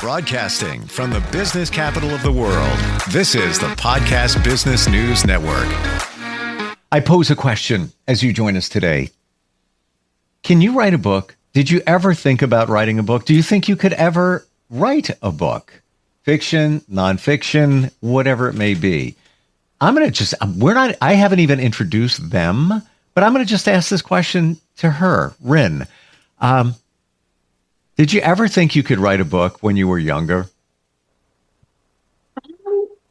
Broadcasting from the business capital of the world, this is the Podcast Business News Network. I pose a question as you join us today. Can you write a book? Did you ever think about writing a book? Do you think you could ever write a book? Fiction, nonfiction, whatever it may be. I haven't even introduced them, but I'm going to just ask this question to her, Rin. Did you ever think you could write a book when you were younger?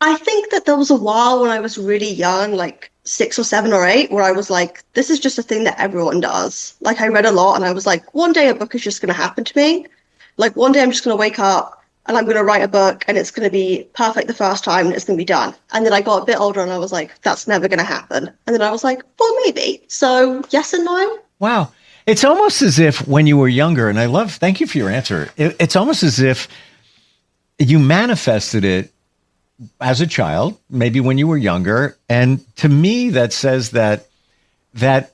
I think that there was a while when I was really young, like 6 or 7 or 8, where I was like, this is just a thing that everyone does. Like, I read a lot and I was like, one day a book is just going to happen to me. Like, one day I'm just going to wake up and I'm going to write a book and it's going to be perfect the first time and it's going to be done. And then I got a bit older and I was like, that's never going to happen. And then I was like, well, maybe. So yes and no. Wow. It's almost as if when you were younger, and thank you for your answer. It's almost as if you manifested it as a child, maybe when you were younger. And to me, that says that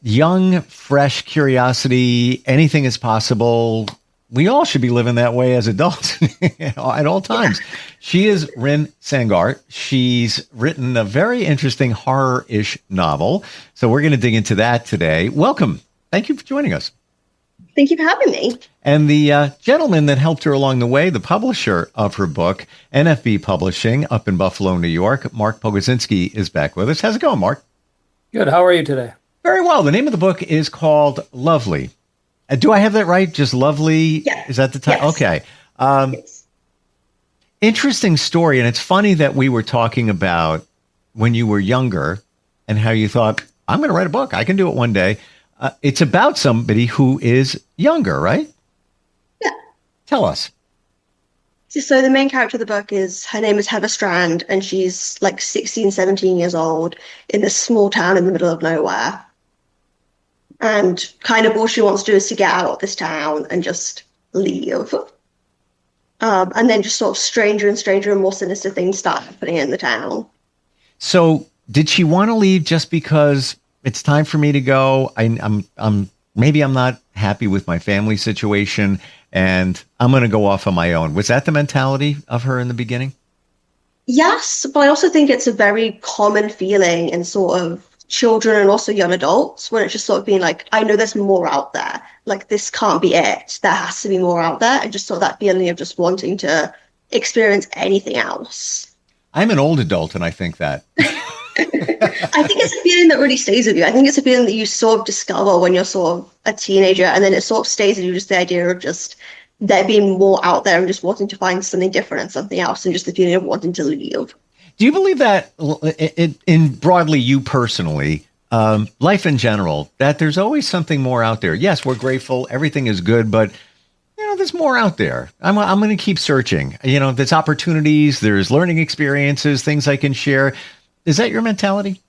young, fresh curiosity, anything is possible. We all should be living that way as adults at all times. Yeah. She is Rin Sangar. She's written a very interesting horror-ish novel. So we're going to dig into that today. Welcome. Thank you for joining us. Thank you for having me. And the gentleman that helped her along the way, the publisher of her book, NFB Publishing, up in Buffalo, New York, Mark Pogodzinski, is back with us. How's it going, Mark? Good. How are you today? Very well. The name of the book is called Lovely. Do I have that right? Just Lovely? Yeah. Is that the title? Yes. Okay. Yes. Interesting story. And it's funny that we were talking about when you were younger and how you thought, I'm going to write a book. I can do it one day. It's about somebody who is younger, right? Yeah. Tell us. So the main character of the book her name is Heather Strand, and she's like 16, 17 years old in this small town in the middle of nowhere. And kind of all she wants to do is to get out of this town and just leave. And then just sort of stranger and more sinister things start happening in the town. So did she want to leave just because it's time for me to go? Maybe I'm not happy with my family situation and I'm going to go off on my own. Was that the mentality of her in the beginning? Yes, but I also think it's a very common feeling in sort of children and also young adults, when it's just sort of being like, I know there's more out there. Like, this can't be it. There has to be more out there. And just sort of that feeling of just wanting to experience anything else. I'm an old adult and I think that. I think it's a feeling that really stays with you. I think it's a feeling that you sort of discover when you're sort of a teenager, and then it sort of stays with you, just the idea of just there being more out there and just wanting to find something different and something else, and just the feeling of wanting to leave. Do you believe that in broadly, you personally, life in general, that there's always something more out there? Yes, we're grateful. Everything is good, but there's more out there. I'm going to keep searching. There's opportunities, there's learning experiences, things I can share. Is that your mentality?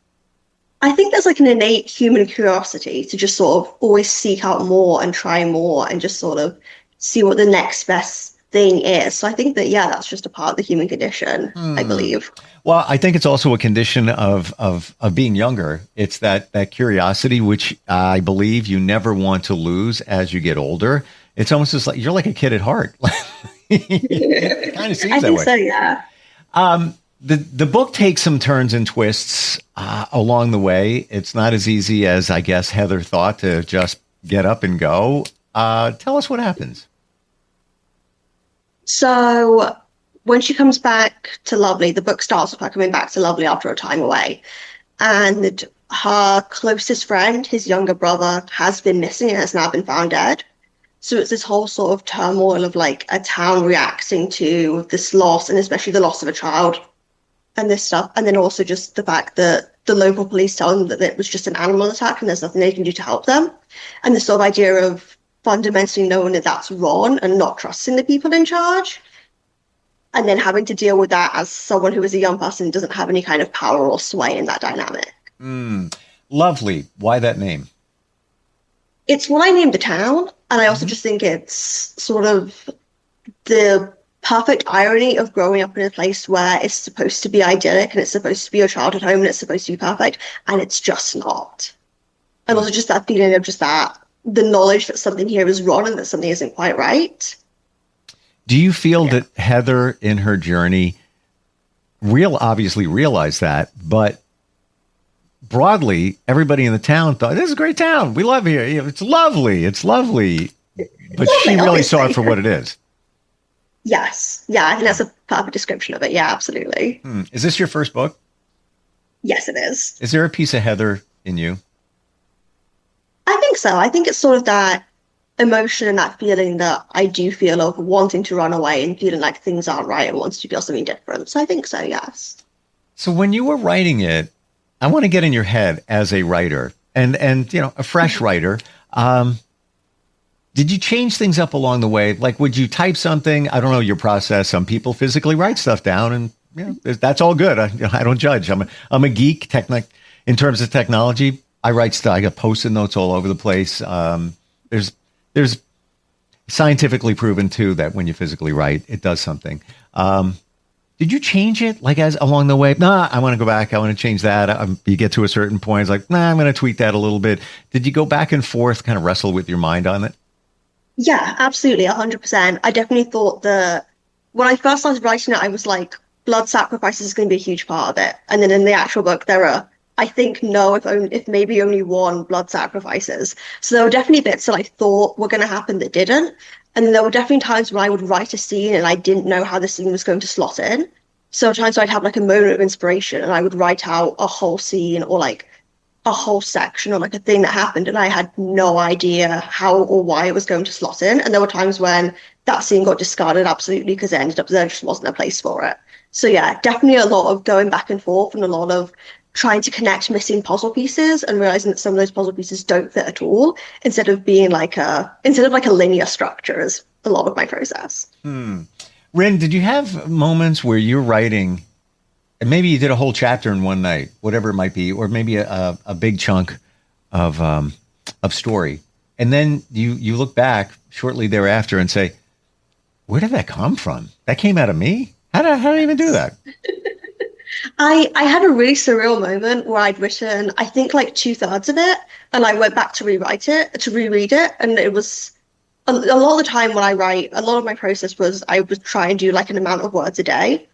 I think there's like an innate human curiosity to just sort of always seek out more and try more and just sort of see what the next best thing is. So I think that, that's just a part of the human condition, I believe. Well, I think it's also a condition of being younger. It's that curiosity, which I believe you never want to lose as you get older. It's almost just like you're like a kid at heart. It kind of seems that way. I think so, yeah. The book takes some turns and twists along the way. It's not as easy as, I guess, Heather thought to just get up and go. Tell us what happens. So when she comes back to Lovely, the book starts with her coming back to Lovely after a time away. And her closest friend, his younger brother, has been missing and has now been found dead. So it's this whole sort of turmoil of like a town reacting to this loss, and especially the loss of a child and this stuff. And then also just the fact that the local police tell them that it was just an animal attack and there's nothing they can do to help them. And this sort of idea of fundamentally knowing that that's wrong and not trusting the people in charge. And then having to deal with that as someone who is a young person who doesn't have any kind of power or sway in that dynamic. Lovely. Why that name? It's what I named the town. And I also just think it's sort of the perfect irony of growing up in a place where it's supposed to be idyllic and it's supposed to be your childhood home and it's supposed to be perfect, and it's just not. And also just that feeling of just that, the knowledge that something here is wrong and that something isn't quite right. Do you feel that Heather in her journey obviously realized that, but broadly, everybody in the town thought, this is a great town. We love here. It's lovely. It's lovely. But she really saw it for what it is. Yes. Yeah, I think that's a perfect description of it. Yeah, absolutely. Is this your first book? Yes, it is. Is there a piece of Heather in you? I think so. I think it's sort of that emotion and that feeling that I do feel of wanting to run away and feeling like things aren't right and wanting to feel something different. So I think so, yes. So when you were writing it, I want to get in your head as a writer and a fresh writer. Did you change things up along the way? Like, would you type something? I don't know your process. Some people physically write stuff down, and that's all good. I don't judge. I'm a geek in terms of technology. I write stuff. I got Post-it notes all over the place. There's scientifically proven too that when you physically write, it does something. Did you change it like as along the way? Nah, I want to go back. I want to change that. You get to a certain point. It's like, nah, I'm going to tweak that a little bit. Did you go back and forth, kind of wrestle with your mind on it? Yeah, absolutely, 100%. I definitely thought when I first started writing it, I was like, blood sacrifices is going to be a huge part of it. And then in the actual book, there are, I think, if maybe only one blood sacrifices. So there were definitely bits that I thought were going to happen that didn't. And then there were definitely times where I would write a scene and I didn't know how the scene was going to slot in. So sometimes I'd have like a moment of inspiration and I would write out a whole scene or like a whole section or like a thing that happened and I had no idea how or why it was going to slot in. And there were times when that scene got discarded absolutely because it ended up there just wasn't a place for it. So yeah, definitely a lot of going back and forth and a lot of trying to connect missing puzzle pieces and realizing that some of those puzzle pieces don't fit at all instead of like a linear structure is a lot of my process. Rin, did you have moments where you're writing and maybe you did a whole chapter in one night, whatever it might be, or maybe a big chunk of story. And then you look back shortly thereafter and say, where did that come from? That came out of me? How did I even do that? I had a really surreal moment where I'd written, I think like 2/3 of it, and I went back to reread it. And it was a lot of the time when I write, a lot of my process was I would try and do like an amount of words a day.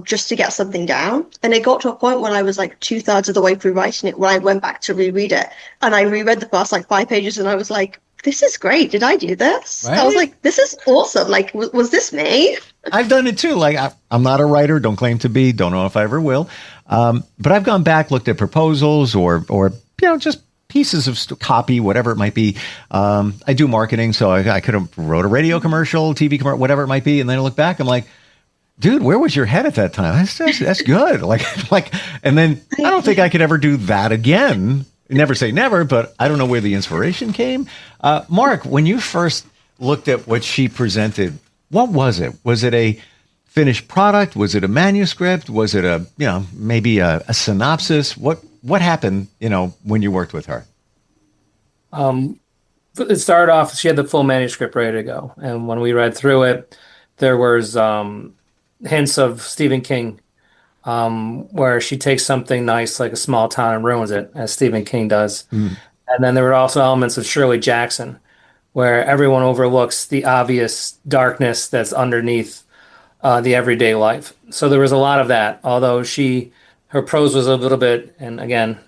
Just to get something down. And it got to a point when I was like 2/3 of the way through writing it, when I went back to reread it. And I reread the first like 5 pages and I was like, this is great. Did I do this? Right? I was like, this is awesome. Like, was this me? I've done it too. Like, I'm not a writer, don't claim to be, don't know if I ever will. But I've gone back, looked at proposals or just pieces of copy, whatever it might be. I do marketing, so I could have wrote a radio commercial, TV commercial, whatever it might be. And then I look back, I'm like, dude, where was your head at that time? That's good. Like, and then I don't think I could ever do that again. Never say never, but I don't know where the inspiration came. Mark, when you first looked at what she presented, what was it? Was it a finished product? Was it a manuscript? Was it maybe a synopsis? What happened, when you worked with her? It started off, she had the full manuscript ready to go. And when we read through it, there was hints of Stephen King, where she takes something nice like a small town and ruins it, as Stephen King does. And then there were also elements of Shirley Jackson, where everyone overlooks the obvious darkness that's underneath the everyday life. So there was a lot of that, although her prose was a little bit, and again,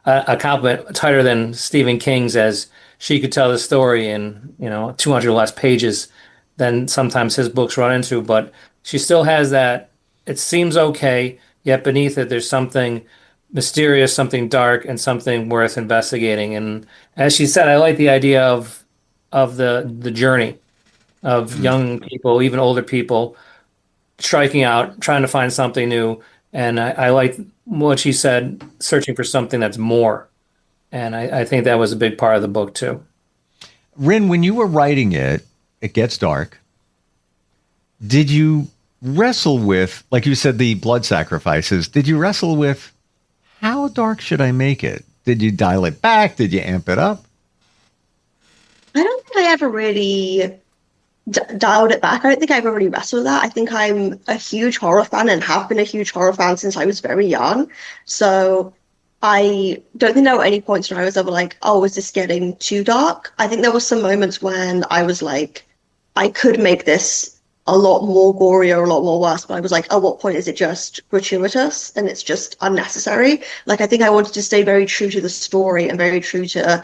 a compliment, tighter than Stephen King's, as she could tell the story in 200 less pages than sometimes his books run into. But she still has that, it seems okay, yet beneath it there's something mysterious, something dark, and something worth investigating. And as she said, I like the idea of the journey of young people, even older people, striking out, trying to find something new. And I like what she said, searching for something that's more. And I think that was a big part of the book too. Rin, when you were writing it gets dark. Did you wrestle with, like you said, the blood sacrifices? Did you wrestle with how dark should I make it? Did you dial it back? Did you amp it up? I don't think I ever really dialed it back. I don't think I ever really wrestled with that. I think I'm a huge horror fan and have been a huge horror fan since I was very young. So I don't think there were any points where I was ever like, oh, is this getting too dark? I think there were some moments when I was like, I could make this a lot more gory or a lot more worse, but I was like, at what point is it just gratuitous and it's just unnecessary? Like, I think I wanted to stay very true to the story and very true to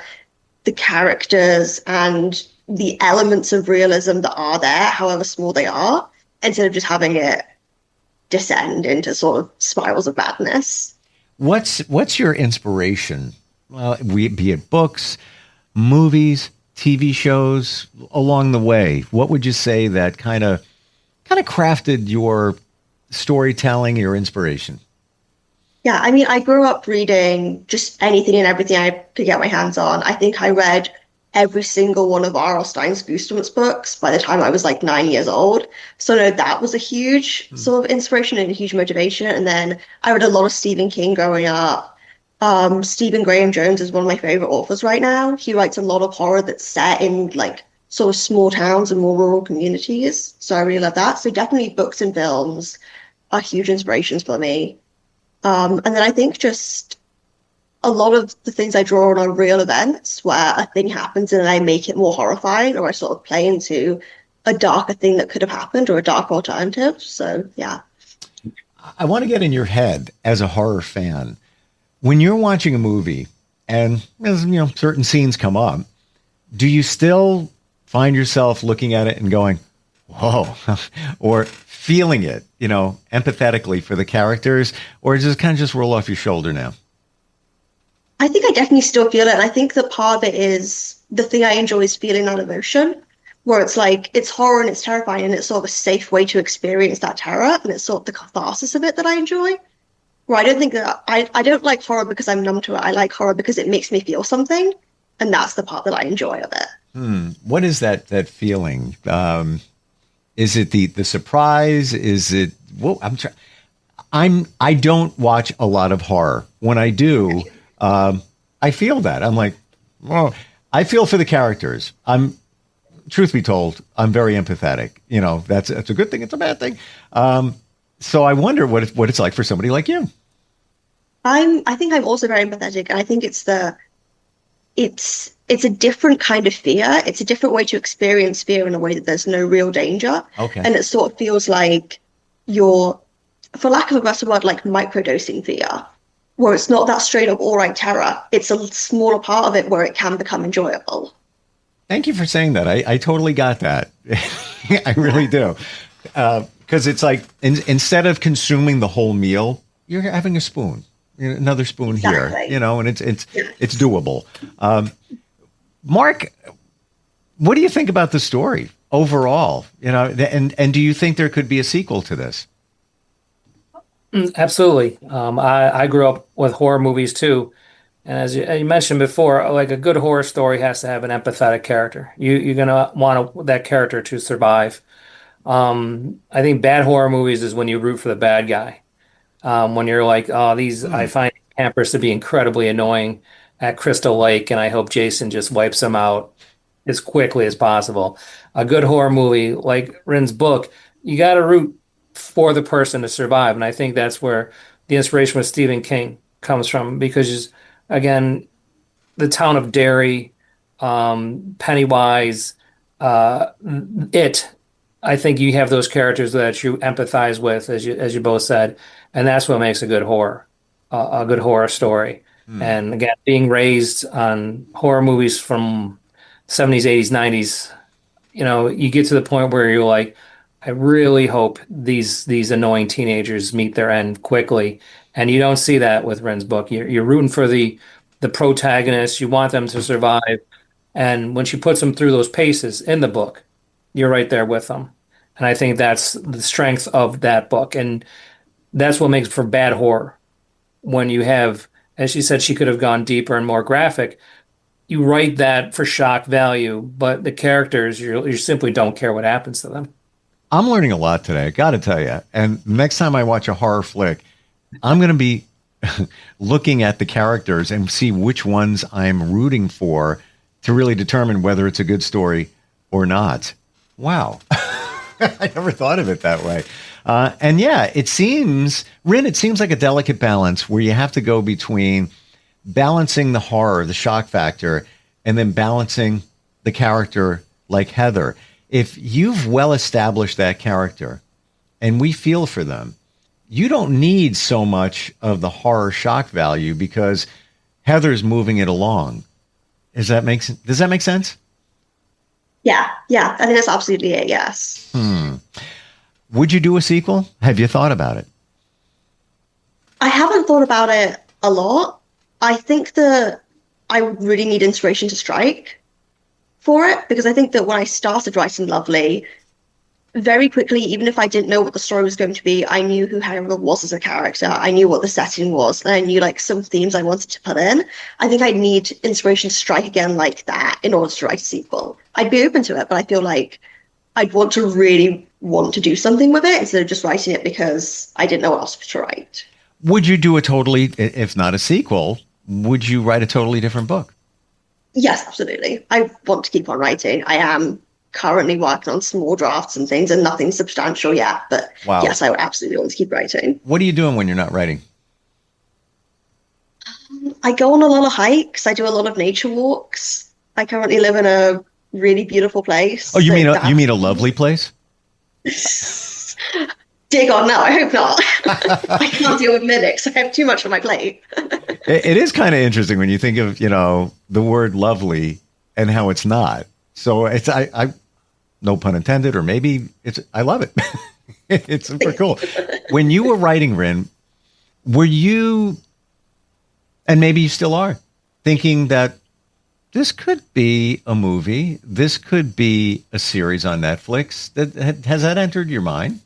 the characters and the elements of realism that are there, however small they are, instead of just having it descend into sort of spirals of madness. What's your inspiration? Be it books, movies, TV shows along the way. What would you say that kind of crafted your storytelling, your inspiration? Yeah, I mean, I grew up reading just anything and everything I could get my hands on. I think I read every single one of R.L. Stein's Goosebumps books by the time I was like 9 years old. So no, that was a huge sort of inspiration and a huge motivation. And then I read a lot of Stephen King growing up. Stephen Graham Jones is one of my favorite authors right now. He writes a lot of horror that's set in like sort of small towns and more rural communities. So I really love that. So definitely books and films are huge inspirations for me. And then I think just a lot of the things I draw on are real events where a thing happens and I make it more horrifying, or I sort of play into a darker thing that could have happened or a dark alternative. So, yeah. I want to get in your head as a horror fan. When you're watching a movie and certain scenes come up, do you still find yourself looking at it and going, whoa, or feeling it, empathetically for the characters, or does it kind of just roll off your shoulder now? I think I definitely still feel it. And I think that part of it is the thing I enjoy is feeling that emotion, where it's like, it's horror and it's terrifying and it's sort of a safe way to experience that terror. And it's sort of the catharsis of it that I enjoy. Where I don't think that I don't like horror because I'm numb to it. I like horror because it makes me feel something. And that's the part that I enjoy of it. What is that feeling? Is it the surprise? Is it, well, I don't watch a lot of horror. When I do, I feel that. I'm like, well, I feel for the characters. Truth be told, I'm very empathetic. That's a good thing. It's a bad thing. So I wonder what it's like for somebody like you. I think I'm also very empathetic, and I think it's a different kind of fear. It's a different way to experience fear in a way that there's no real danger. Okay. And it sort of feels like you're, for lack of a better word, like microdosing fear, where it's not that straight up all right terror. It's a smaller part of it where it can become enjoyable. Thank you for saying that. I totally got that. I really do. Because it's like instead of consuming the whole meal, you're having a spoon, another spoon here, and it's doable. Mark, what do you think about the story overall? And do you think there could be a sequel to this? Absolutely. I grew up with horror movies too. And as you mentioned before, like a good horror story has to have an empathetic character. You're going to want that character to survive. I think bad horror movies is when you root for the bad guy. When you're like, I find campers to be incredibly annoying at Crystal Lake, and I hope Jason just wipes them out as quickly as possible. A good horror movie, like Rin's book, you got to root for the person to survive. And I think that's where the inspiration with Stephen King comes from, because, again, the town of Derry, Pennywise, I think you have those characters that you empathize with, as you both said, and that's what makes a good horror story. And again, being raised on horror movies from 70s, 80s, 90s, you get to the point where you're like, I really hope these annoying teenagers meet their end quickly, and you don't see that with Ren's book. You're rooting for the protagonist. You want them to survive, and when she puts them through those paces in the book, you're right there with them. And I think that's the strength of that book. And that's what makes for bad horror. When you have, as she said, she could have gone deeper and more graphic. You write that for shock value, but the characters, you simply don't care what happens to them. I'm learning a lot today, I got to tell you. And next time I watch a horror flick, I'm going to be looking at the characters and see which ones I'm rooting for to really determine whether it's a good story or not. Wow. I never thought of it that way. And yeah, it seems like a delicate balance where you have to go between balancing the horror, the shock factor, and then balancing the character like Heather. if you've well established that character and we feel for them, you don't need so much of the horror shock value because Heather's moving it along. Does that make sense? Yeah, I think that's absolutely it, yes. Would you do a sequel? Have you thought about it? I haven't thought about it a lot. I think that I would really need inspiration to strike for it, because I think that when I started writing Lovely, very quickly, even if I didn't know what the story was going to be, I knew who Harper was as a character. I knew what the setting was, and I knew like some themes I wanted to put in. I think I'd need inspiration to strike again like that in order to write a sequel. I'd be open to it, but I feel like I'd really want to do something with it instead of just writing it because I didn't know what else to write. Would you do if not a sequel, would you write a totally different book? Yes, absolutely. I want to keep on writing. I am currently working on small drafts and things and nothing substantial yet, but wow. Yes, I would absolutely want to keep writing. What are you doing when you're not writing? I go on a lot of hikes. I do a lot of nature walks. I currently live in a really beautiful place. Oh, you mean a lovely place? Dear God, no, I hope not. I can't deal with mimics. I have too much on my plate. It is kind of interesting when you think of, the word lovely and how it's not. So it's, I no pun intended, or maybe I love it. It's super cool. When you were writing, Rin, were you, and maybe you still are, thinking that this could be a movie, this could be a series on Netflix? Has that entered your mind?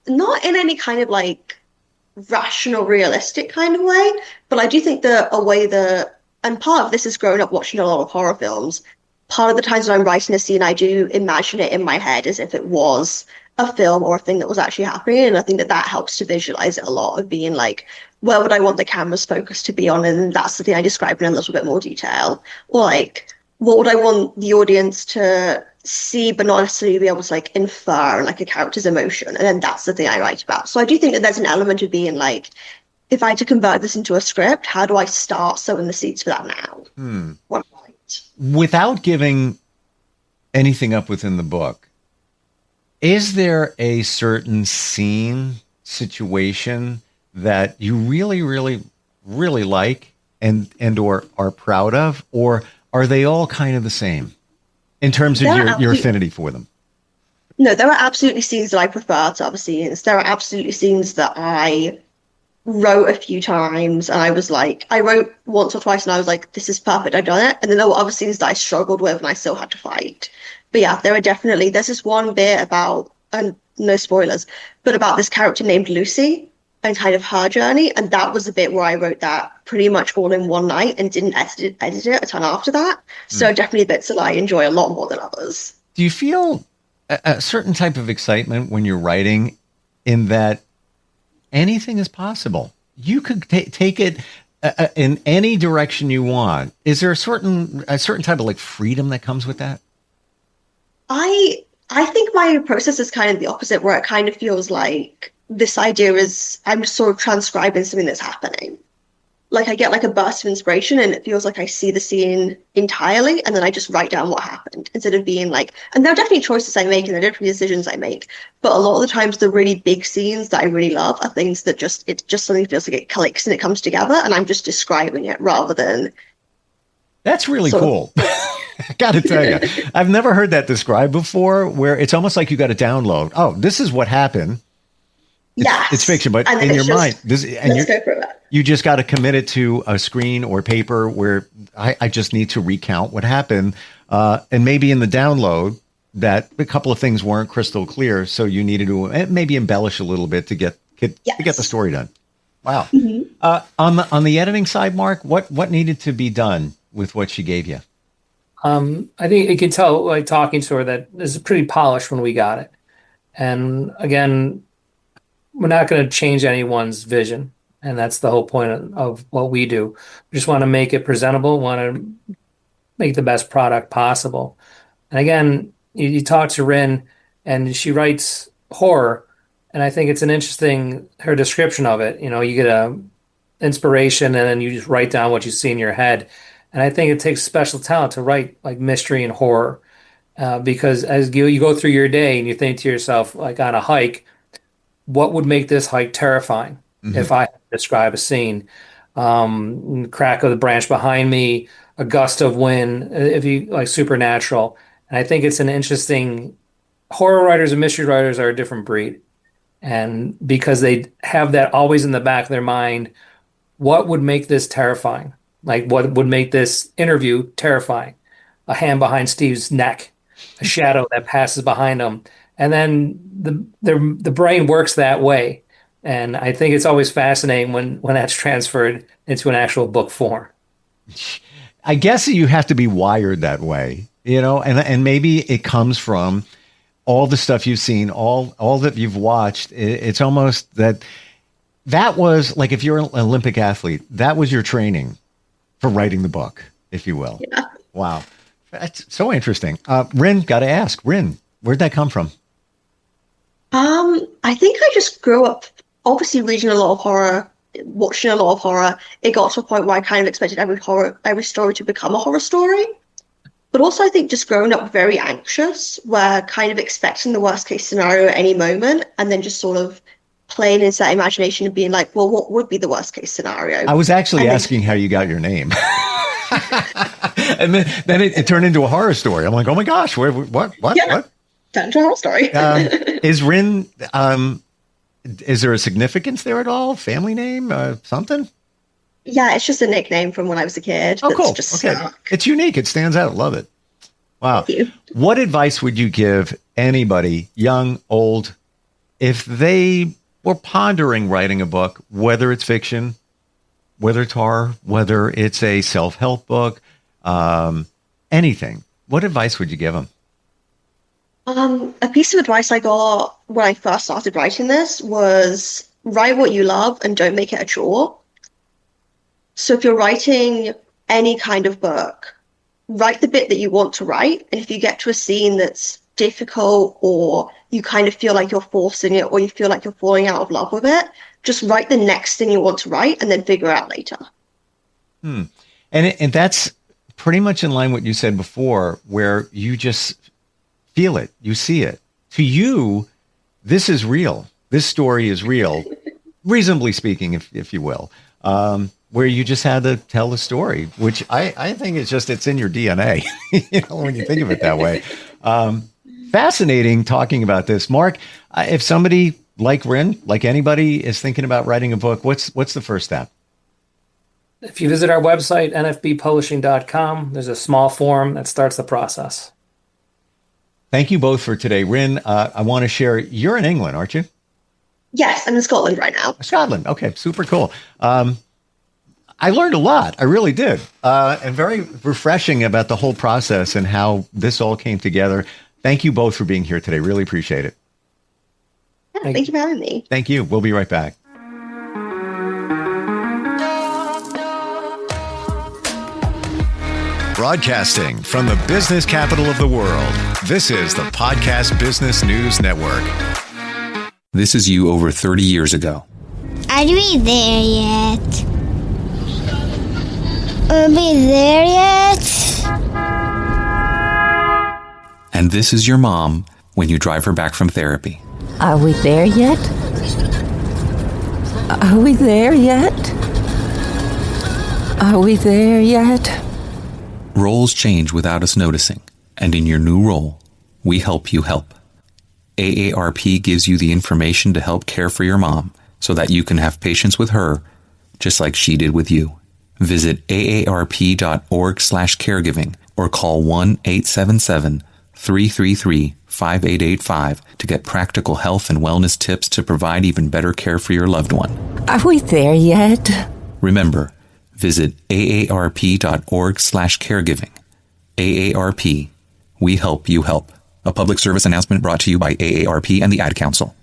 Not in any kind of like rational, realistic kind of way, but I do think that and part of this is growing up watching a lot of horror films. Part of the times when I'm writing a scene, I do imagine it in my head as if it was a film or a thing that was actually happening. And I think that helps to visualize it a lot, of being like, where would I want the camera's focus to be on? And then that's the thing I describe in a little bit more detail. Or like, what would I want the audience to see, but not necessarily be able to like infer like a character's emotion? And then that's the thing I write about. So I do think that there's an element of being like, if I had to convert this into a script, how do I start sowing the seeds for that now? What I write. Without giving anything up within the book, is there a certain scene, situation that you really, really, really like and or are proud of, or are they all kind of the same in terms of your affinity for them? No, there are absolutely scenes that I prefer to other scenes. There are absolutely scenes that I wrote a few times and I was like, I wrote once or twice and I was like, this is perfect, I've done it. And then there were other scenes that I struggled with and I still had to fight. But yeah, there's this one bit about, and no spoilers, but about this character named Lucy and kind of her journey. And that was a bit where I wrote that pretty much all in one night and didn't edit it a ton after that. So definitely bits that I enjoy a lot more than others. Do you feel a certain type of excitement when you're writing, in that anything is possible? You could take it in any direction you want. Is there a certain type of like freedom that comes with that? I think my process is kind of the opposite, where it kind of feels like this idea is, I'm just sort of transcribing something that's happening. Like I get like a burst of inspiration and it feels like I see the scene entirely, and then I just write down what happened instead of being like, and there are definitely choices I make and there are definitely decisions I make, but a lot of the times the really big scenes that I really love are things that it just suddenly feels like it clicks and it comes together and I'm just describing it rather than. That's really cool. I got to tell you, I've never heard that described before, where it's almost like you got to download. Oh, this is what happened. It's fiction, but in your mind, you just got to commit it to a screen or paper where I just need to recount what happened. And maybe in the download that a couple of things weren't crystal clear. So you needed to maybe embellish a little bit to get the story done. Wow. Mm-hmm. On the editing side, Mark, what needed to be done with what she gave you? I think you can tell, like talking to her, that this is pretty polished when we got it. And again, we're not going to change anyone's vision. And that's the whole point of what we do. We just want to make it presentable, want to make the best product possible. And again, you talk to Rin and she writes horror. And I think it's an interesting, her description of it. You get a inspiration and then you just write down what you see in your head. And I think it takes special talent to write like mystery and horror. because as you go through your day and you think to yourself, like on a hike, what would make this hike terrifying if I had to describe a scene? Crack of the branch behind me, a gust of wind, if you like supernatural. And I think it's an interesting, horror writers and mystery writers are a different breed. And because they have that always in the back of their mind, what would make this terrifying? Like what would make this interview terrifying? A hand behind Steve's neck, a shadow that passes behind him. And then the brain works that way. And I think it's always fascinating when that's transferred into an actual book form. I guess you have to be wired that way, and maybe it comes from all the stuff you've seen, all that you've watched. It's almost that was like, if you're an Olympic athlete, that was your training for writing the book, if you will. Yeah. Wow. That's so interesting. Rin, got to ask, where'd that come from? I think I just grew up obviously reading a lot of horror, watching a lot of horror. It got to a point where I kind of expected every story to become a horror story. But also I think just growing up very anxious, where kind of expecting the worst case scenario at any moment, and then just sort of playing into that imagination and being like, well, what would be the worst case scenario? I was actually asking how you got your name. And then it turned into a horror story. I'm like, oh my gosh, what? Yeah, what? Turned into a horror story. Is Rin, is there a significance there at all? Family name, something? Yeah, it's just a nickname from when I was a kid. Oh, cool. Just okay. stuck. It's unique. It stands out. Love it. Wow. Thank you. What advice would you give anybody, young, old, if they were pondering writing a book, whether it's fiction, whether it's horror, whether it's a self-help book, anything? What advice would you give them? A piece of advice I got when I first started writing this was write what you love and don't make it a chore. So if you're writing any kind of book, write the bit that you want to write. And if you get to a scene that's difficult, or you kind of feel like you're forcing it, or you feel like you're falling out of love with it, just write the next thing you want to write and then figure out later. And that's pretty much in line with what you said before, where you just feel it, you see it. To you, this is real. This story is real, reasonably speaking, if you will. Where you just had to tell the story, which I think it's in your DNA, when you think of it that way. Fascinating talking about this. Mark, if somebody like Rin, like anybody, is thinking about writing a book, what's the first step? If you visit our website, nfbpublishing.com, there's a small form that starts the process. Thank you both for today. Rin, I want to share, you're in England, aren't you? Yes, I'm in Scotland right now. Scotland. Okay, super cool. I learned a lot. I really did. And very refreshing about the whole process and how this all came together. Thank you both for being here today. Really appreciate it. Yeah, thank you for having me. Thank you. We'll be right back. Broadcasting from the business capital of the world, this is the Podcast Business News Network. This is you over 30 years ago. Are we there yet? Are we there yet? And this is your mom when you drive her back from therapy. Are we there yet? Are we there yet? Are we there yet? Roles change without us noticing, and in your new role, we help you help. AARP gives you the information to help care for your mom so that you can have patience with her, just like she did with you. Visit aarp.org/caregiving or call 1-877-333-5885 to get practical health and wellness tips to provide even better care for your loved one. Are we there yet? Remember, visit aarp.org/caregiving. AARP, we help you help. A public service announcement brought to you by AARP and the Ad Council.